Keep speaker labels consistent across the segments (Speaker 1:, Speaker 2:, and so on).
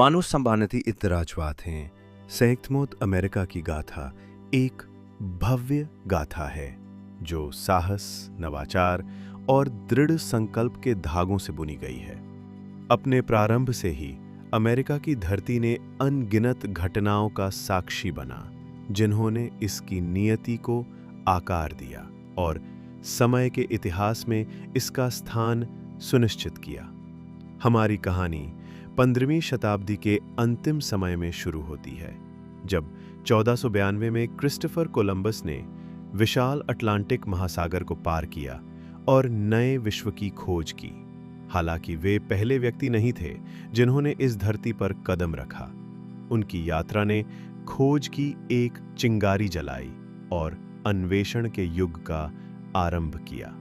Speaker 1: मानुसंभानति इतराजवात हैं। संयुक्त अमेरिका की गाथा एक भव्य गाथा है जो साहस, नवाचार और दृढ़ संकल्प के धागों से बुनी गई है। अपने प्रारंभ से ही अमेरिका की धरती ने अनगिनत घटनाओं का साक्षी बना, जिन्होंने इसकी नियति को आकार दिया और समय के इतिहास में इसका स्थान सुनिश्चित किया। हमारी कहानी 15वीं शताब्दी के अंतिम समय में शुरू होती है, जब 1492 में क्रिस्टोफर कोलंबस ने विशाल अटलांटिक महासागर को पार किया और नए विश्व की खोज की। हालांकि वे पहले व्यक्ति नहीं थे जिन्होंने इस धरती पर कदम रखा। उनकी यात्रा ने खोज की एक चिंगारी जलाई और अन्वेषण के युग का आरंभ किया।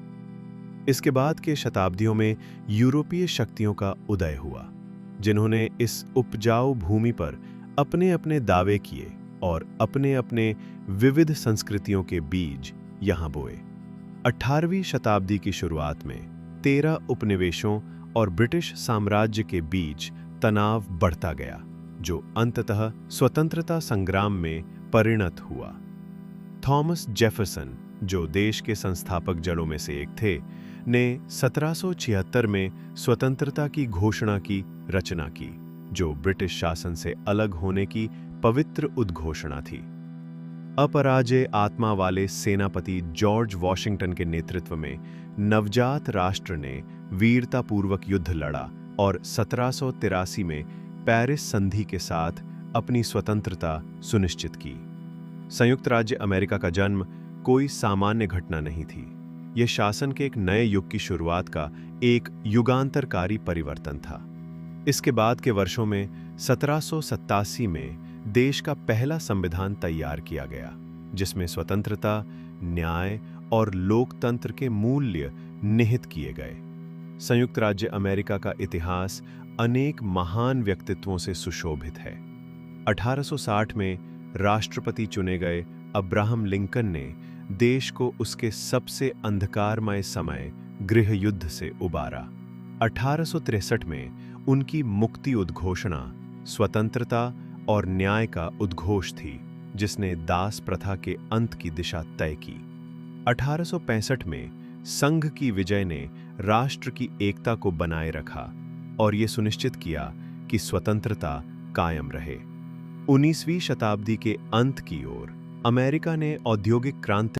Speaker 1: इसके बाद के शताब्दियों में यूरोपीय शक्तियों का उदय हुआ, जिन्होंने इस उपजाऊ भूमि पर अपने अपने दावे किए और अपने अपने विविध संस्कृतियों के बीज यहाँ बोए। 18वीं शताब्दी की शुरुआत में 13 उपनिवेशों और ब्रिटिश साम्राज्य के बीच तनाव बढ़ता गया, जो अंततः स्वतंत्रता संग्राम में परिणत हुआ। थॉमस जेफरसन, जो देश के संस्थापक जड़ों में से एक थे, ने 1776 में स्वतंत्रता की घोषणा की रचना की, जो ब्रिटिश शासन से अलग होने की पवित्र उद्घोषणा थी। अपराजेय आत्मा वाले सेनापति जॉर्ज वॉशिंगटन के नेतृत्व में नवजात राष्ट्र ने वीरतापूर्वक युद्ध लड़ा और 1783 में पेरिस संधि के साथ अपनी स्वतंत्रता सुनिश्चित की। संयुक्त राज्य अमेरिका का जन्म कोई सामान्य घटना नहीं थी। यह शासन के एक नए युग की शुरुआत का एक युगांतरकारी परिवर्तन था। इसके बाद के वर्षों में 1787 में देश का पहला संविधान तैयार किया गया, जिसमें स्वतंत्रता, न्याय और लोकतंत्र के मूल्य निहित किए गए। संयुक्त राज्य अमेरिका का इतिहास अनेक महान व्यक्तित्वों से सुशोभित है। 1860 में राष्ट्रपति चुने गए अब्राहम लिंकन ने देश को उसके सबसे अंधकारमय समय गृह युद्ध से उबारा। 1863 में उनकी मुक्ति उद्घोषणा स्वतंत्रता और न्याय का उद्घोष थी, जिसने दास प्रथा के अंत की दिशा तय की। 1865 में संघ की विजय ने राष्ट्र की एकता को बनाए रखा और ये सुनिश्चित किया कि स्वतंत्रता कायम रहे। 19वीं शताब्दी के अंत की ओर अमेरिका ने औद्योगिक क्रांति